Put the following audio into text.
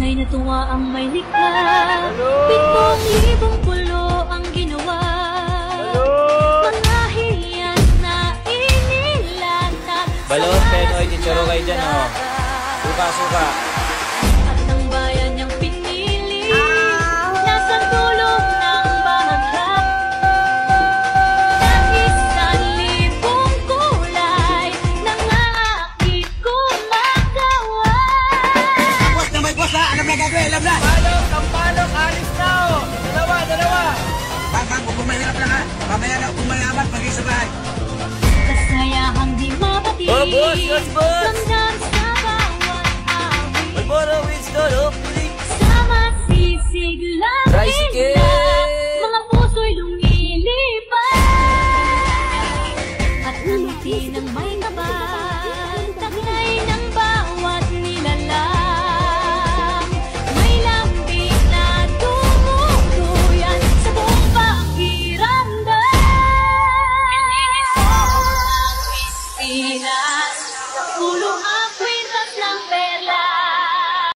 Husay na tuwa ang may likha, 7,000 pulo ang ginawa. Mga hiyan na inilatag. Balot, Penoy, Chicharo kayo dyan, oh. Suka. At ng bayan niyang pinili, nasa tulong ng bahagya. Ng 1,000 kulay, nangaakit kumagawa. Boss na may boss ha! Alam na gagawin, alam na! Kampalok, alis na, oh. Dalawa. Bang, kung mahirap lang ha! Mamaya na kung mayaman, pag-i sa bahay! Kasayahang di mapati. Oh, boss! Ramdam sa bawat awit. Magboro, Winston, oh, puling. Sa masisiglang Tricycle! himla, mga puso'y lumilipad. At ngiti ng may kapal, taglay ng bawat nilalang. May lambing na tumutuyan sa buong pakiramdam. Pilinis mo ang Pilipinas, sa puluhan